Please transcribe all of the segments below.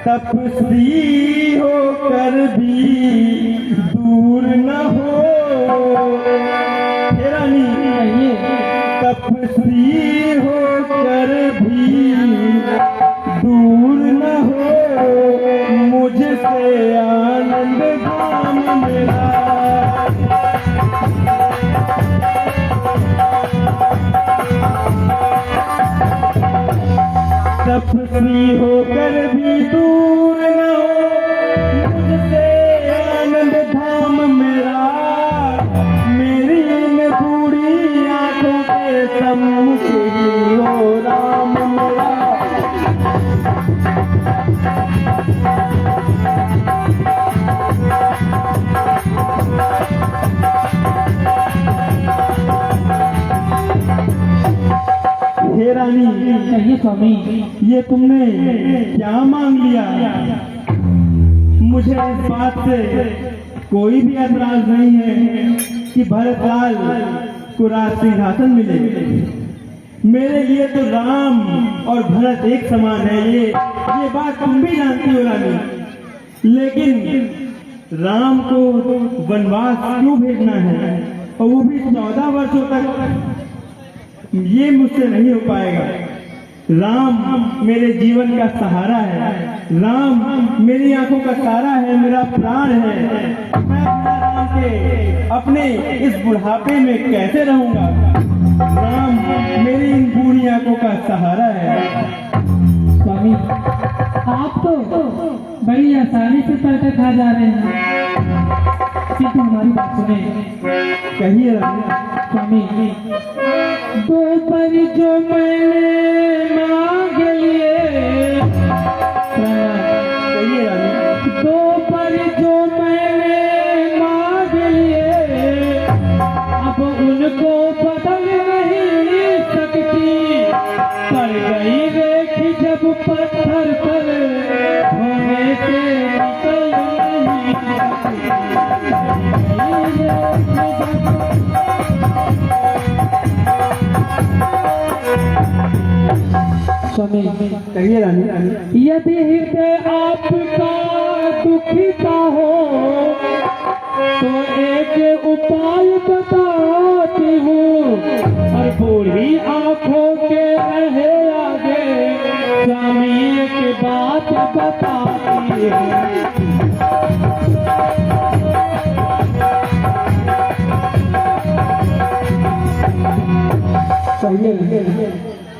तपस्वी होकर भी दूर न हो। हे रानी, तपस्वी होकर भी दूर न हो, मुझसे आनंद धाम मेरा। तपस्वी होकर भी दूर न हो, मुझसे आनंद धाम मेरा। मेरी इन बूढ़ी आंखों के सम्मुख ही हो राम मेरा। हे रानी, कहिए स्वामी, ये तुमने क्या मांग लिया? मुझे इस बात से कोई भी एतराज नहीं है कि भरतलाल को राज सिंहासन मिले। मेरे लिए तो राम और भरत एक समान है, ये बात तुम भी जानती हो रानी। लेकिन राम को वनवास क्यों भेजना है, और वो भी 14 वर्षों तक? ये मुझसे नहीं हो पाएगा। राम मेरे जीवन का सहारा है, राम मेरी आंखों का तारा है, मेरा प्राण है। मैं अपना राम के अपने इस बुढ़ापे में कैसे रहूंगा? राम मेरी इन बूढ़ी आंखों का सहारा है। स्वामी, आप तो बड़ी आसानी से पैसे खा जा रहे हैं, किंतु हमारी बात सुने। कहिए राम। स्वामी, दो पर जो मैंने मांग लिए, कहिए राम। दो पर जो मैंने मांग लिए, अब उनको बदल नहीं सकती। पड़ गई रेख जब पत्थर पर, होने से निकल नहीं स्वामी, कहिए रानी। यदि हृदय आपका दुखिता हो, तो एक उपाय बताती हूँ, और बूढ़ी आंखों के रहे आगे स्वामी एक बात बताती है।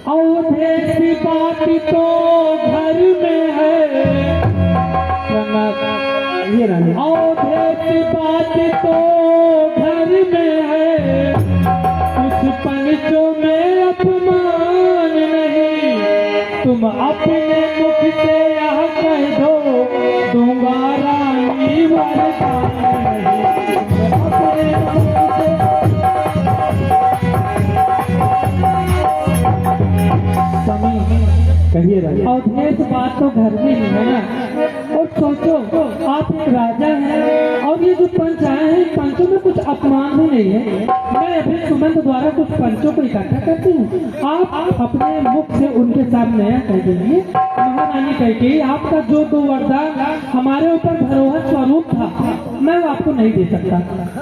अवधेश की बात तो घर में है, ये रानी। अवधेश की बात तो घर में है, कुछ पंचों में अपमान नहीं। तुम अपने मुख से यह कह दो, दूंगा रानी वरदान नहीं। अपने मुख से कहिए राजा। अवधेश बात तो घर में ही है ना। और सोचो, आप एक राजा हैं, और ये जो पंच आए हैं, पंचों में कुछ अपमान भी नहीं है। मैं अभी सुमंत द्वारा कुछ पंचों को इकट्ठा करती हूँ, आप अपने मुख से उनके सामने कह दीजिए, महारानी कैकेयी, आपका जो दो वरदान हमारे ऊपर भरोसा स्वरूप था, मैं वो आपको नहीं दे सकता।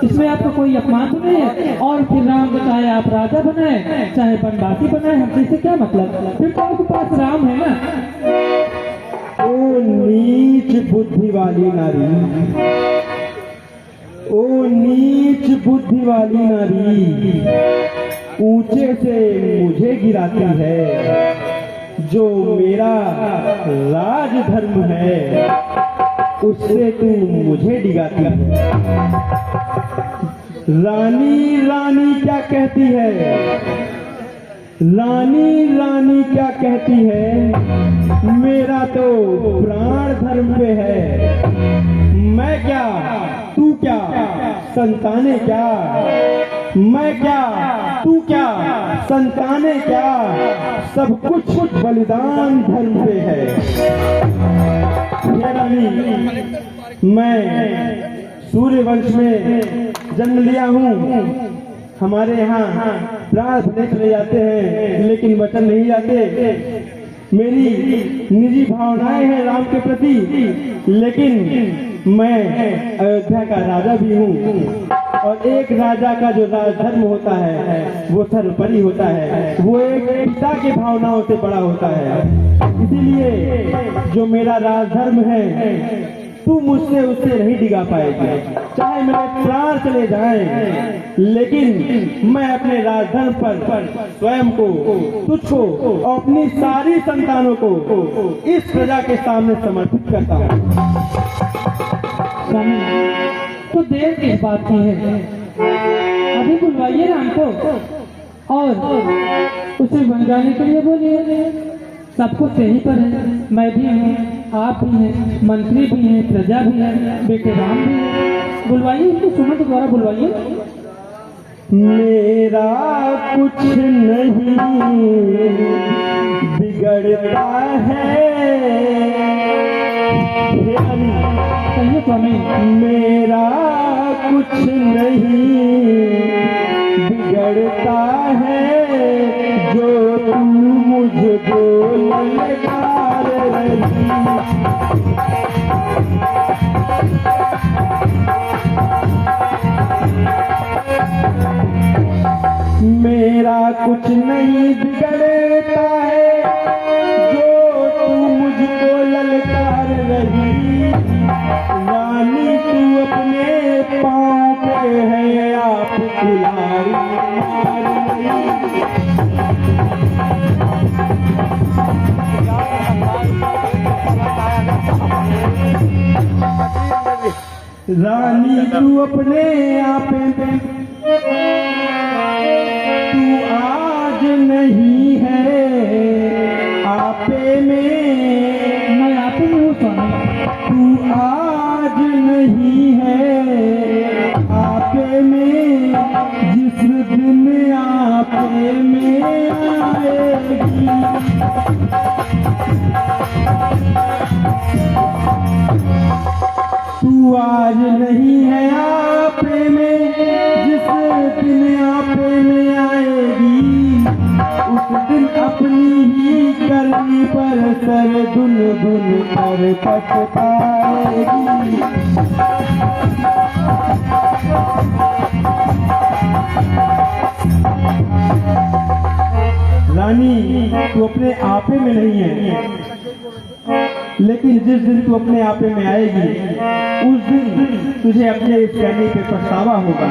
इसमें आपका कोई अपमान नहीं है। और फिर राम चाहे आप राजा बनाए, चाहे बनवासी बनाए, हमसे से क्या मतलब? फिर तो आपके पास राम है ना। ओ नीच बुद्धि वाली नारी, ओ नीच बुद्धि वाली नारी, ऊंचे से मुझे गिराती है। जो मेरा राज धर्म है, उससे तू मुझे डिगाती है। रानी रानी क्या कहती है, रानी रानी क्या कहती है, मेरा तो प्राण धर्म पे है। मैं क्या, तू क्या, संताने क्या, मैं क्या, तू क्या, संताने क्या, सब कुछ बलिदान धर्म पे है। हे रानी, मैं सूर्यवंश में जन्म लिया हूँ। हमारे यहाँ प्राण भले चले जाते हैं, लेकिन वचन नहीं जाते। मेरी निजी भावनाएं हैं राम के प्रति, लेकिन मैं अयोध्या का राजा भी हूँ और एक राजा का जो राजधर्म होता है वो सर्वोपरि होता है, वो एक पिता की भावनाओं से बड़ा होता है। इसीलिए जो मेरा राजधर्म है तू मुझसे उससे नहीं डिगा पाएगी, चाहे मेरे प्राण चले जाएं, लेकिन मैं अपने राजधर्म पर स्वयं को, तुझको और अपनी सारी संतानों को इस प्रजा के सामने समर्पित करता हूँ। स्वामी, तो देर किस बात की है? अभी बुलवाइए राम को और उसे बन जाने के लिए बोलिए। सब कुछ यहीं पर है, मैं भी हूँ, आप भी हैं, मंत्री भी हैं, प्रजा भी है, बेटे राम भी है। बुलवाइए उनको, सुमंत द्वारा बुलवाइए। मेरा कुछ नहीं बिगड़ता है, कहिए स्वामी। मेरा कुछ नहीं बिगड़ता है, जो तू मुझको ललकार रही। मेरा कुछ नहीं बिगड़ता है, जो तू मुझको ललकार रही। रानी तू अपने पाँव पे है, आप कुल्हाड़ी मार रही। रानी तू अपने आप पे, तू आज नहीं है आपे में, मैं आपे में हूँ स्वामी। तू आज नहीं है आपे में, जिस दिन आपे में आएगी। तू आज नहीं है आपे में, जिस दिन आपे में आएगी, उस दिन अपनी ही करनी पर सर धुन धुन कर पछताएगी। रानी तू अपने आपे में नहीं है, लेकिन जिस दिन तू अपने आपे में आएगी उस दिन तुझे अपने इस कहने पे पछतावा होगा।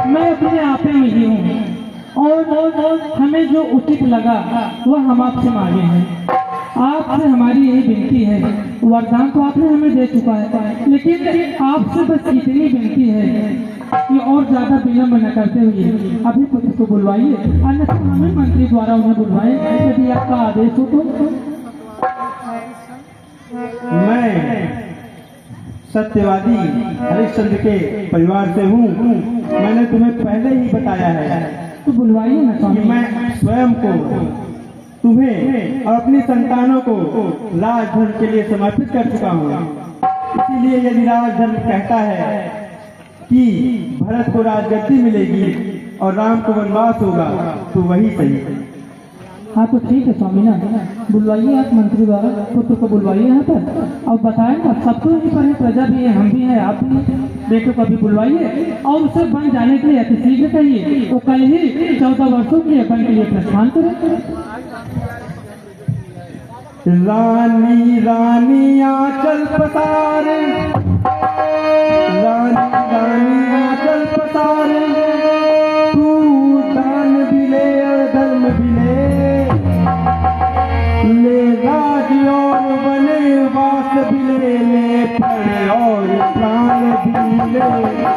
मैं अपने आपे में ही हूँ और हमें जो उचित लगा वह हम आपसे मांगे हैं। आपसे हमारी यही विनती है, वरदान तो आपने हमें दे चुका है, लेकिन आपसे बस इतनी विनती है कि और ज्यादा विलम्ब न करते हुए अभी पुत्र को बुलवाइए, अन्यथा हमें मंत्री द्वारा उन्हें बुलवाए, यदि आपका आदेश हो तो। मैं सत्यवादी हरिश्चंद्र के परिवार से हूँ। मैंने तुम्हें पहले ही बताया है तो बुलवाइए ना कि स्वामी। मैं स्वयं को, तुम्हें और अपनी संतानों को राजधर्म के लिए समर्पित कर चुका हूँ। इसीलिए यदि राजधर्म कहता है कि भरत को राजगद्दी मिलेगी और राम को वनवास होगा, तो वही सही। हाँ तो ठीक है स्वामी ना, बुलवाइए आप मंत्री द्वारा पुत्र को बुलवाइए यहाँ पर और बताएं ना, सब तो यहीं पर है, प्रजा भी है, हम भी हैं, आप भी हैं, बेटे को अभी बुलवाइए और उसे बन जाने के लिए अति शीघ्र कहिए, वो कल ही 14 वर्षों के लिए बन के लिए प्रस्थान करें। रानी रानी आंचल पसार, रानी रानी आंचल पसार, तू दान भी ले और धर्म भी ले राज और वनवास भी ले, ले प्रण और प्राण भी ले।